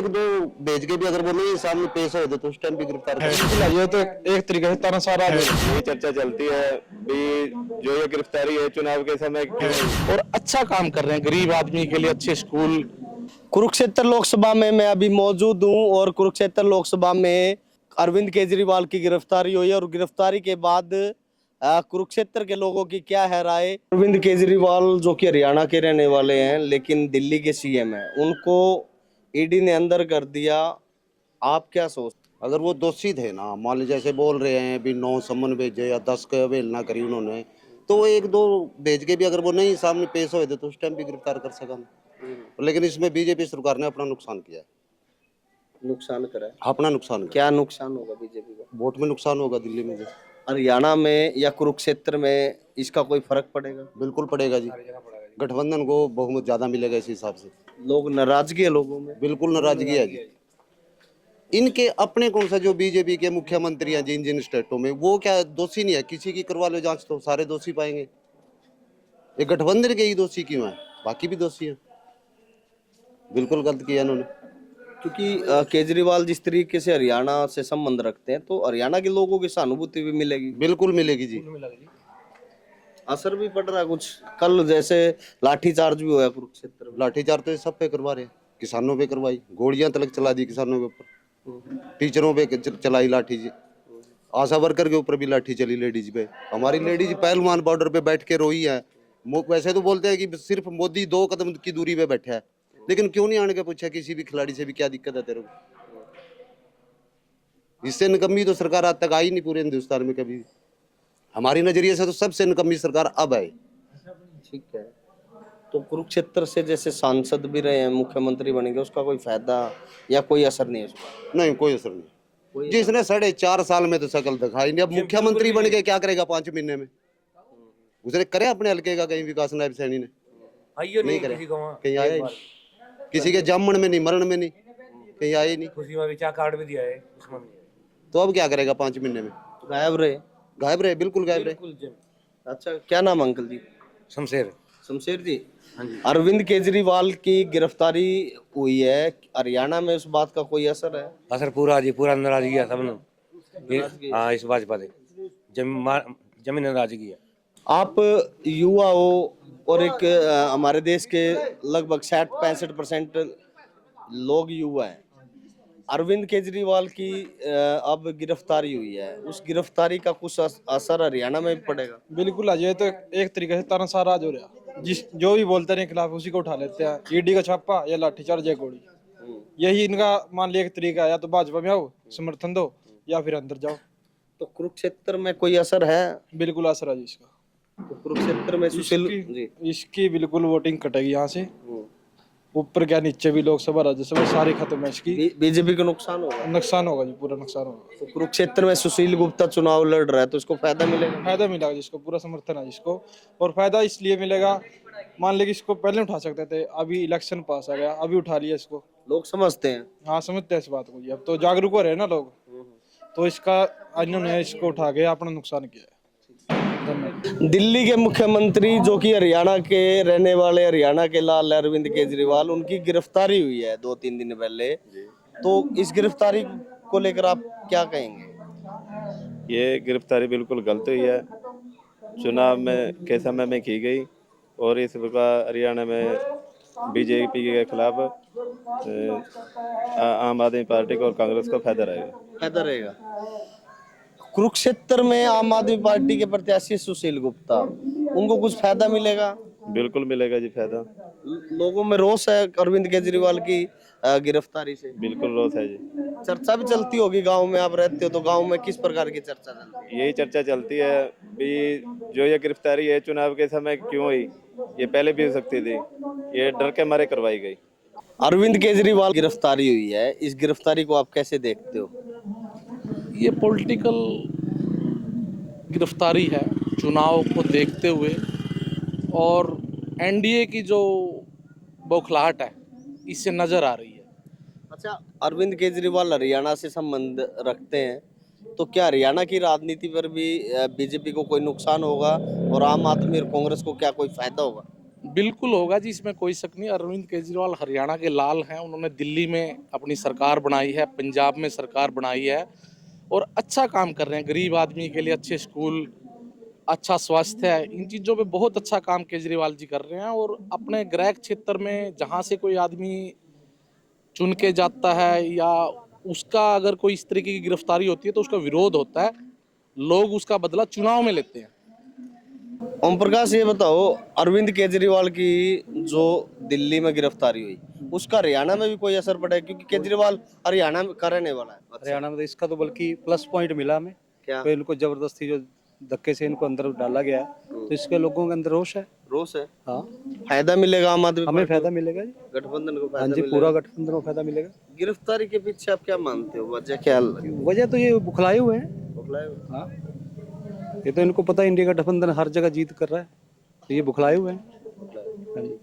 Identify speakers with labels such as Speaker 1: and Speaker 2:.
Speaker 1: एक दो भेज के भी अगर वो नहीं सामने पेश हो तो उस टाइम भी गिरफ्तार कर।
Speaker 2: ये तो एक तरीके से तानाशाह है।
Speaker 3: ये चर्चा चलती है भी जो ये गिरफ्तारी है चुनाव के समय क्यों,
Speaker 2: और अच्छा काम कर रहे हैं गरीब आदमी के लिए, अच्छे स्कूल।
Speaker 4: कुरुक्षेत्र लोकसभा में मैं अभी मौजूद हूं और कुरुक्षेत्र लोकसभा में अरविंद केजरीवाल की गिरफ्तारी हुई है और गिरफ्तारी के बाद कुरुक्षेत्र के लोगों की क्या है राय। अरविंद केजरीवाल जो कि हरियाणा के रहने वाले हैं लेकिन दिल्ली के सीएम हैं, उनको ईडी ने अंदर कर दिया। आप क्या सोचते?
Speaker 1: अगर वो दोषी थे ना, मान लीजिए जैसे बोल रहे हैं भी 9 सम्मन भेजे या 10 के अवहेलना करी उन्होंने, तो वो एक दो भेज के भी अगर वो नहीं सामने पेश हो तो उस टाइम भी गिरफ्तार कर सका। लेकिन इसमें बीजेपी सरकार ने अपना नुकसान किया है।
Speaker 4: नुकसान करा है?
Speaker 1: अपना नुकसान किया।
Speaker 4: क्या नुकसान होगा बीजेपी का?
Speaker 1: वोट में नुकसान होगा दिल्ली में।
Speaker 4: हरियाणा में या कुरुक्षेत्र में इसका कोई फर्क पड़ेगा?
Speaker 1: बिल्कुल पड़ेगा जी। गठबंधन को बहुमत ज्यादा मिलेगा इस हिसाब से।
Speaker 4: लोग नाराजगी है लोगों में?
Speaker 1: बिल्कुल नाराजगी है जी। इनके अपने कौन सा जो बीजेपी के मुख्यमंत्री हैं जिन जिन स्टेटों में, वो क्या दोषी नहीं है? किसी की करवा लो जांच तो सारे दोषी पाएंगे। ये गठबंधन के ही दोषी क्यों है? बाकी भी दोषी हैं। बिल्कुल गलत किया इन्होंने।
Speaker 4: क्योंकि केजरीवाल जिस तरीके से हरियाणा से संबंध रखते हैं तो हरियाणा के लोगों की सहानुभूति भी मिलेगी।
Speaker 1: बिल्कुल मिलेगी जी।
Speaker 4: असर भी पड़ रहा है कुछ? कल जैसे लाठीचार्ज भी हुआ कुरुक्षेत्र में।
Speaker 1: लाठीचार्ज तो सब पे करवा रहे हैं, किसानों पे करवाई, गोलियां तलक चला दी किसानों के ऊपर, टीचरों पे चलाई लाठी जी, आशा वर्कर के ऊपर भी लाठी चली लेडीज पे। हमारी लेडीज पहलवान बॉर्डर पे बैठ के रोई है। वैसे तो बोलते हैं कि सिर्फ मोदी 2 कदम की दूरी पे बैठा है, लेकिन क्यों नहीं आने के पूछा किसी भी खिलाड़ी से भी क्या दिक्कत है तेरे को? इससे निकम्मी तो सरकार आज तक आई नहीं पूरे हिंदुस्तान में कभी। हमारी नजरिए से तो सबसे निकम्मी सरकार अब है।
Speaker 4: ठीक है, तो कुरुक्षेत्र से जैसे सांसद भी रहे हैं, मुख्यमंत्री बनेंगे, उसका कोई फायदा या कोई असर नहीं है उसका?
Speaker 1: नहीं, कोई असर नहीं। जिसने 4.5 साल में तो शकल दिखाई नहीं, अब मुख्यमंत्री बन के क्या करेगा 5 महीने में? उसने करे अपने हल्के का कहीं विकास? नायब सैनी ने नहीं करे, कहीं आया ही नहीं। किसी के जामन में नहीं, मरण में नहीं, कहीं आया ही नहीं।
Speaker 5: खुशी में विचार कार्ड भी दिया है,
Speaker 1: तो अब क्या करेगा 5 महीने में?
Speaker 4: गायब रहे।
Speaker 1: गायब रहे, बिल्कुल गायब रहे।
Speaker 4: अच्छा, क्या नाम अंकल जी?
Speaker 5: शमशेर।
Speaker 4: शमशेर जी, अरविंद केजरीवाल की गिरफ्तारी हुई है, हरियाणा में उस बात का कोई असर है?
Speaker 5: असर पूरा जी, पूरा नाराजगी है सब लोग। हाँ, इस भाजपा से जमीन नाराजगी है।
Speaker 4: आप युवा हो और एक हमारे देश के लगभग 60-65% लोग युवा हैं। अरविंद केजरीवाल की अब गिरफ्तारी हुई है, उस गिरफ्तारी का कुछ असर हरियाणा में भी पड़ेगा?
Speaker 2: बिल्कुल अजय, तो एक तरीके से तानाशाह राज हो रहा। जो भी बोलते हैं खिलाफ उसी को उठा लेते हैं। ईडी का छापा या लाठीचार्ज या गोली, यही इनका मान लिया एक तरीका है। या तो भाजपा में आओ, समर्थन दो, या फिर अंदर जाओ।
Speaker 4: तो कुरुक्षेत्र में कोई असर है?
Speaker 2: बिल्कुल असर है इसका।
Speaker 4: तो कुरुक्षेत्र में
Speaker 2: इसकी बिल्कुल वोटिंग कटेगी यहाँ से। ऊपर क्या नीचे भी, लोकसभा राज्यसभा सारी खत्म है इसकी।
Speaker 4: बीजेपी को नुकसान होगा?
Speaker 2: नुकसान होगा जी, पूरा नुकसान होगा।
Speaker 4: तो कुरुक्षेत्र में सुशील गुप्ता चुनाव लड़ रहा है तो इसको फायदा मिलेगा?
Speaker 2: फायदा मिलेगा जिसको, पूरा समर्थन है जिसको। और फायदा इसलिए मिलेगा, मान ले कि इसको पहले उठा सकते थे, अभी इलेक्शन पास आ गया, अभी उठा लिया इसको।
Speaker 4: लोग समझते हैं।
Speaker 2: हाँ, समझते हैं इस बात को जी। अब तो जागरूक हो रहे हैं ना लोग, तो इसका इन्होंने इसको उठा के अपना नुकसान किया है।
Speaker 4: दिल्ली के मुख्यमंत्री जो कि हरियाणा के रहने वाले, हरियाणा के लाल अरविंद केजरीवाल, उनकी गिरफ्तारी हुई है 2-3 दिन पहले। तो इस गिरफ्तारी को लेकर आप क्या कहेंगे?
Speaker 3: ये गिरफ्तारी बिल्कुल गलत हुई है। चुनाव में के समय में की गई और इस प्रकार हरियाणा में बीजेपी के खिलाफ आम आदमी पार्टी को और कांग्रेस को फायदा रहेगा।
Speaker 4: कुरुक्षेत्र में आम आदमी पार्टी के प्रत्याशी सुशील गुप्ता, उनको कुछ फायदा मिलेगा?
Speaker 3: बिल्कुल मिलेगा जी फायदा।
Speaker 4: लोगों में रोष है अरविंद केजरीवाल की गिरफ्तारी से?
Speaker 3: बिल्कुल रोष है जी।
Speaker 4: चर्चा भी चलती होगी गांव में, आप रहते हो तो गांव में किस प्रकार की चर्चा चलती है?
Speaker 3: यही चर्चा चलती है भी जो ये गिरफ्तारी है चुनाव के समय क्यों हुई, ये पहले भी हो सकती थी, ये डर के मारे करवाई गई।
Speaker 4: अरविंद केजरीवाल गिरफ्तारी हुई है, इस गिरफ्तारी को आप कैसे देखते हो?
Speaker 6: ये पॉलिटिकल गिरफ्तारी है चुनाव को देखते हुए, और एनडीए की जो बौखलाहट है इससे नजर आ रही है।
Speaker 4: अच्छा, अरविंद केजरीवाल हरियाणा से संबंध रखते हैं, तो क्या हरियाणा की राजनीति पर भी बीजेपी को कोई नुकसान होगा और आम आदमी और कांग्रेस को क्या कोई फायदा होगा?
Speaker 6: बिल्कुल होगा जी, इसमें कोई शक नहीं। अरविंद केजरीवाल हरियाणा के लाल हैं, उन्होंने दिल्ली में अपनी सरकार बनाई है, पंजाब में सरकार बनाई है और अच्छा काम कर रहे हैं। गरीब आदमी के लिए अच्छे स्कूल, अच्छा स्वास्थ्य है, इन चीज़ों पे बहुत अच्छा काम केजरीवाल जी कर रहे हैं। और अपने गृह क्षेत्र में जहाँ से कोई आदमी चुन के जाता है या उसका अगर कोई इस तरीके की गिरफ्तारी होती है तो उसका विरोध होता है, लोग उसका बदला चुनाव में लेते हैं।
Speaker 4: ओम प्रकाश, ये बताओ, अरविंद केजरीवाल की जो दिल्ली में गिरफ्तारी हुई, उसका हरियाणा में भी कोई असर पड़ा है? क्योंकि केजरीवाल हरियाणा में का रहने वाला है।
Speaker 7: हरियाणा में तो इसका तो बल्कि प्लस पॉइंट मिला हमें।
Speaker 4: क्या?
Speaker 7: तो इनको जबरदस्ती जो धक्के से इनको अंदर डाला गया है, तो इसके लोगों के अंदर रोष है।
Speaker 4: रोष है।
Speaker 7: हाँ,
Speaker 4: फायदा मिलेगा आम आदमी
Speaker 7: हमें
Speaker 4: पार्टी
Speaker 7: फायदा मिलेगा जी।
Speaker 4: को, गठबंधन को
Speaker 7: हाँ
Speaker 4: फायदा
Speaker 7: जी,
Speaker 4: मिलेगा।
Speaker 7: पूरा गठबंधन को फायदा मिलेगा।
Speaker 4: गिरफ्तारी के पीछे आप क्या मानते हो, वजह क्या
Speaker 7: वजह तो ये बुखलाए हुए हैं। हाँ, ये तो इनको पता है इंडिया का गठबंधन हर जगह जीत कर रहा है, तो ये बुखलाए हुए हैं। हाँ जी।